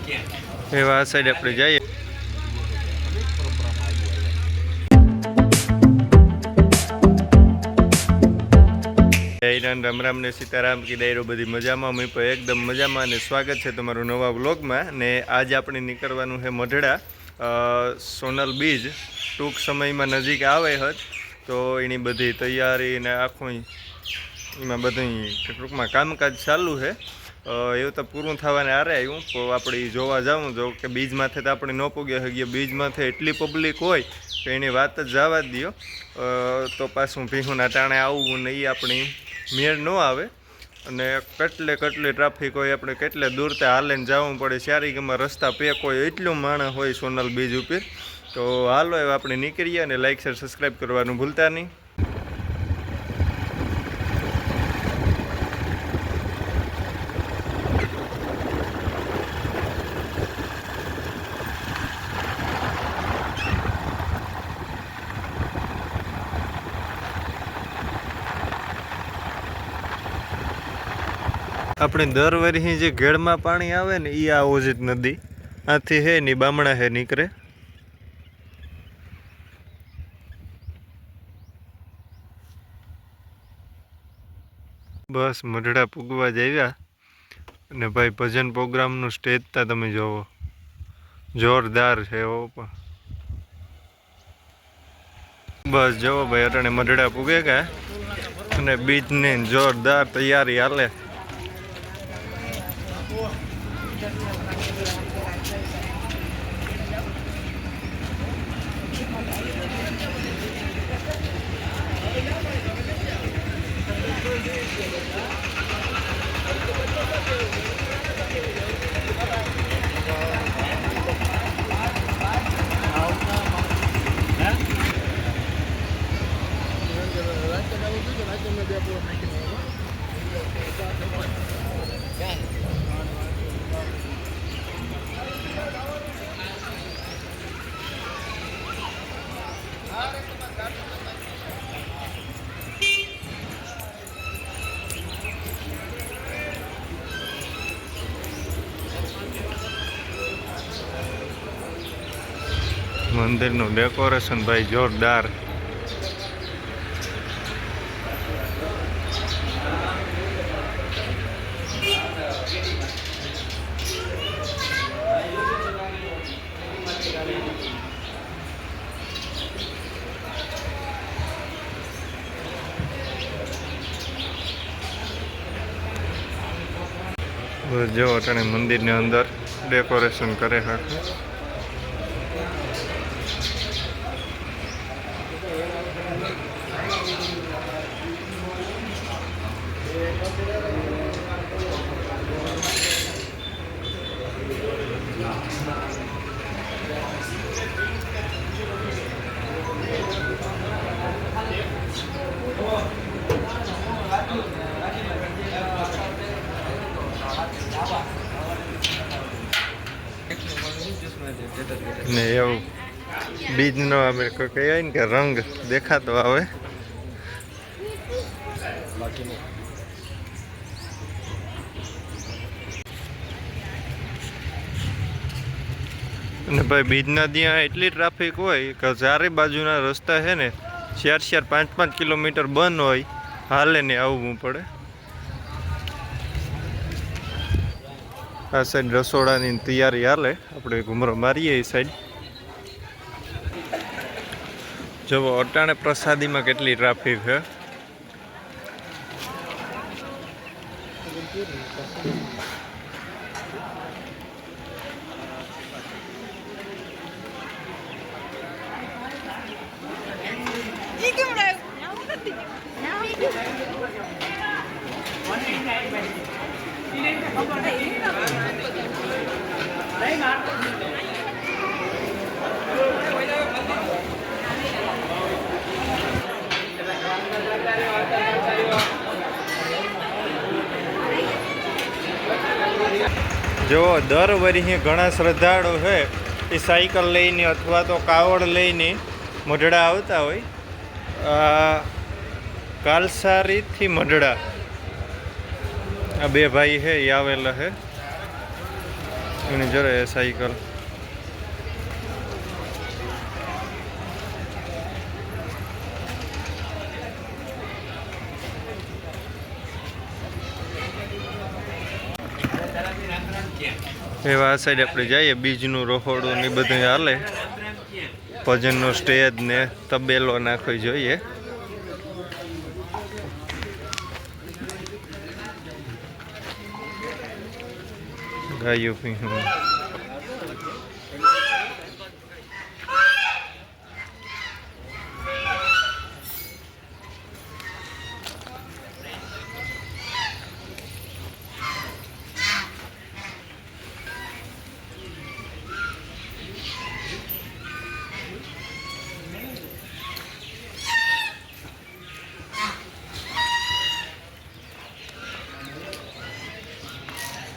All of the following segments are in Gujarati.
એવા આ સાઈડ આપણે જઈએ. રામ રામ ને સીતારામ કી ડાયરો બધી મજામાં. મેં પણ એકદમ મજામાં અને સ્વાગત છે તમારું નવા વ્લોગમાં. ને આજે આપણે નીકળવાનું છે મઢડા. સોનલ બીજ ટૂંક સમયમાં નજીક આવે હત, તો એની બધી તૈયારી ને આખું એમાં બધું ટૂંકમાં કામકાજ ચાલુ છે. એવું તો પૂરું થવાને આરે આવ્યું, તો આપણે જોવા જાઉં જો કે બીજમાંથી તો આપણે ન પૂગ્યા શકીએ. બીજમાંથી એટલી પબ્લિક હોય કે એની વાત જ જવા જ દો. તો પાછું ભીહુના ટાણે આવવું ને એ આપણી મેળ ન આવે. અને કેટલે ટ્રાફિક હોય, આપણે કેટલે દૂર તે હાલીને જવું પડે. ચારીગમાં રસ્તા પેક હોય, એટલું માણસ હોય સોનલ બીજ ઉપર. તો હાલો હવે આપણે નીકળીએ અને લાઈક શેર સબસ્ક્રાઈબ કરવાનું ભૂલતા નહીં. આપણે દર વર્ષે જે ઘેડમાં પાણી આવે ને એ આ ઓજિત નદી આથી હે ની બામણા હે નીકળે. બસ મઢડા પૂગવા જ આવ્યા. અને ભાઈ ભજન પ્રોગ્રામનું સ્ટેજ તા તમે જોવો, જોરદાર છે એવો. પણ બસ જોવો ભાઈ, અટાણે મઢડા પૂગે ગયા અને બીજની જોરદાર તૈયારી હાલે. મંદિરનું ડેકોરેશન ભાઈ જોરદાર. જો અટાણે મંદિરની અંદર ડેકોરેશન કરે હાખું. ને એવું બીજનો અમે કહેવાય ને કે રંગ દેખાતો આવે. અને ભાઈ બીજના ત્યાં એટલી ટ્રાફિક હોય કે ચારે બાજુના રસ્તા છે ને 4-5 કિલોમીટર બંધ હોય, હાલે ને આવવું પડે. આ સાઈડ રસોડાની તૈયારી હાલે, આપણે ઘૂમરો મારીએ એ સાઈડ. જુઓ અટાણે પ્રસાદીમાં કેટલી ટ્રાફિક છે. જો દર વર્ષે ઘણા શ્રદ્ધાળુ છે એ સાયકલ લઈને અથવા તો કાવડ લઈને મઢડા આવતા હોય. કાલસારીથી મઢડા આ બે ભાઈ છે એ આવેલા છે. એની જોડે સાયકલ. એવા આ સાઈડ આપણે જઈએ, બીજનું રહોડું ને બધું હાલે. ભજનનો સ્ટેજ ને તબેલો નાખવી જોઈએ. ગાયું પીવું.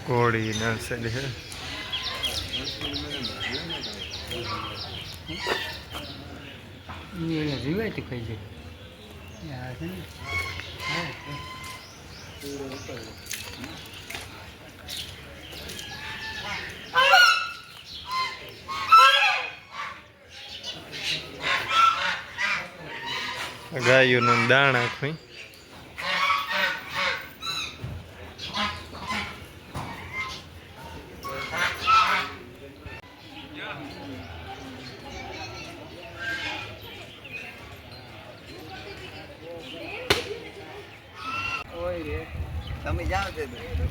ઘોડી ના સાઈડ છે. જીવાય કઈ છે. ગાયોનું દાણા ખઈ.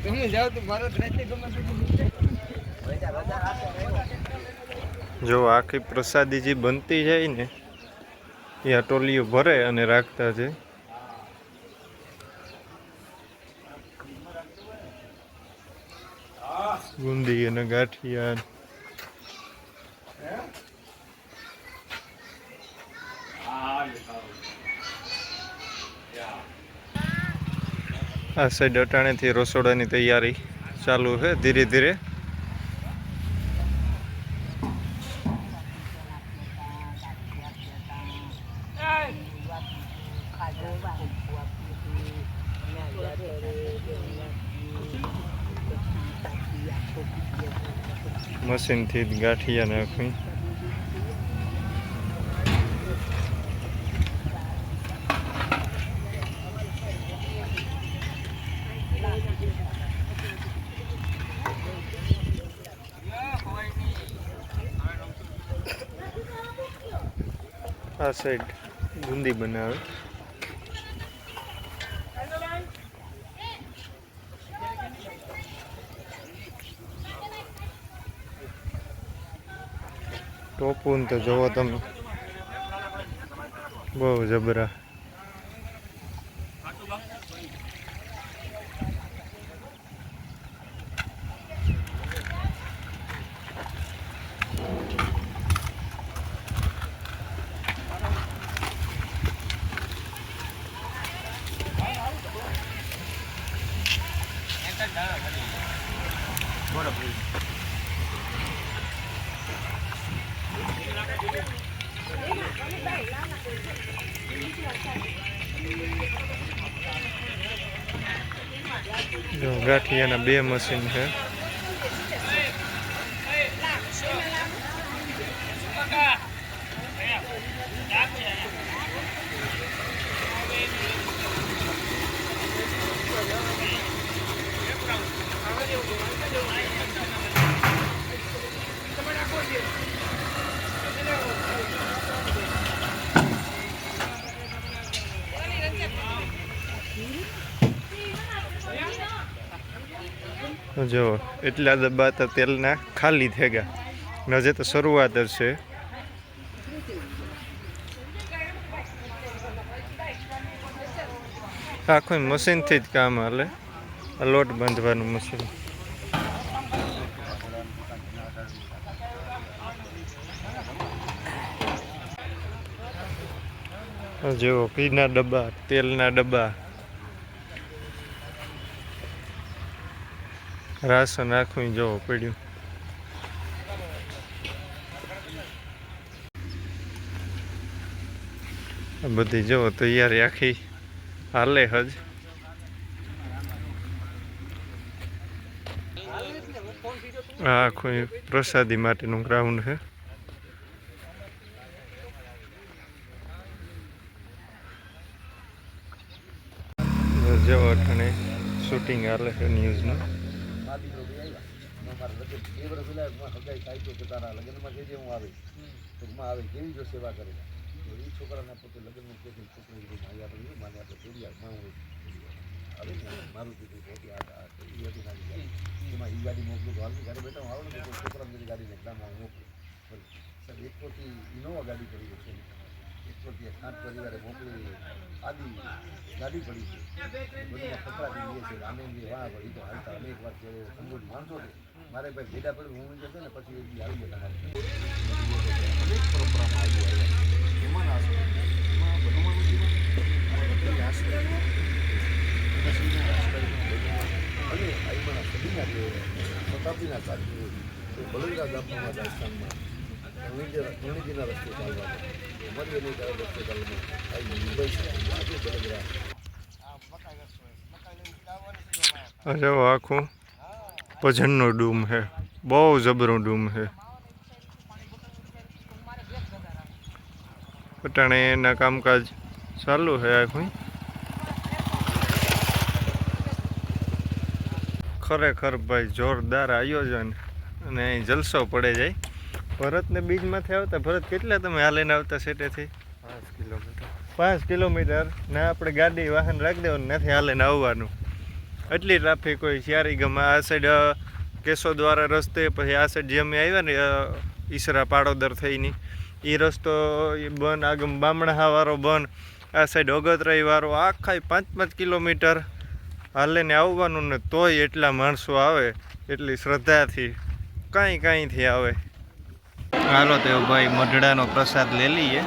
તમે જાઓ તો મારો જો આખી પ્રસાદી જે બનતી જાય ને એ અટોલીઓ ભરે અને રાખતા છે. બુંદી અને ગાંઠિયા. આ સાઈડ અટાણેથી રસોડાની તૈયારી ચાલુ છે ધીરે ધીરે. મશીનથી જ ગાંઠિયા નાખવી. આ સાઈડ બુંદી બનાવે. ટોપું તો જોવો તમે, બહુ જબરા. જો ગાંઠિયાના 2 મશીન છે. જો એટલા ડબ્બા તો તેલના ખાલી થઈ ગયા. હજે તો શરૂઆત જ છે. આખું મશીનથી જ કામ હાલે. લોટ બાંધવાનું મશીન. જો ઘીના ડબ્બા, તેલના ડબ્બા, રાશન આખું જોવો પડ્યું. આ બધી જોવો તૈયારી આખી હાલે હજ. ફોન આ આખું પ્રસાદી માટેનું ગ્રાઉન્ડ છે. જેવો અઠાણે શૂટિંગ હાલે છે ન્યૂઝનું. સેવા કરે એ છોકરાના પોતે લગ્નનું કે છોકરી મારી આપણે માને આપણે મારું કીધું પોતે એ હતી નાની એમાં એ ગાડી મોકલું તો હાલની ગાડી બેઠા આવો ને છોકરાની ગાડીને એકદમ મોકલું સાહેબ એક કોટી ઇનોવા ગાડી પડી છે, એક કોટી 8 પરિવારે મોકલી આદિ ગાડી પડી છે બધું કપડાં લઈએ છે આને વાહ પડી તો હાલતા અનેક વાર છે સમૃદ્ધ માણસો છે મારે ભાઈ ભેડા પડ્યું હું જશે ને પછી એ આવી ગયા તમારે અનેક પરંપરામાં આવ્યું એમાં એમાં બધું અને આઈમાના સદીના જે શતાબ્દીના સાચી એ બળંગા ગામના રાજસ્થાનમાં ઘણીજીના રસ્તે ચાલવાનો મધ્યની રસ્તે ચાલવાનો આવી મુંબઈ આજે બળંગરા. જો આખું ભજનનો ડૂમ છે, બહુ જબરો ડૂમ છે. પટાણે એના કામકાજ ચાલુ છે આખું. ખરેખર ભાઈ જોરદાર આયોજન અને અહીં જલસો પડે જાય. ભરતને બીજમાંથી આવતા, ભરત કેટલા તમે હાલીને આવતા સેટેથી? 5 કિલોમીટર. 5 કિલોમીટર ને આપણે ગાડી વાહન રાખી દેવાનું, નથી હાલીને આવવાનું. એટલી ટ્રાફિક હોય. શિયારીગમાં આ સાઈડ કેશોદવાળા રસ્તે, પછી આ સાઈડ જે અમે આવ્યા ને ઈસરા પાડોદર થઈને એ રસ્તો બંધ, આગમ બામણાવાળો બંધ, આ સાઈડ અગતરાઈવાળો, આખા 5-5 કિલોમીટર હાલીને આવવાનું ને તોય એટલા માણસો આવે, એટલી શ્રદ્ધાથી કાંઈથી આવે. હાલો તો ભાઈ મઢડાનો પ્રસાદ લઈ લઈએ.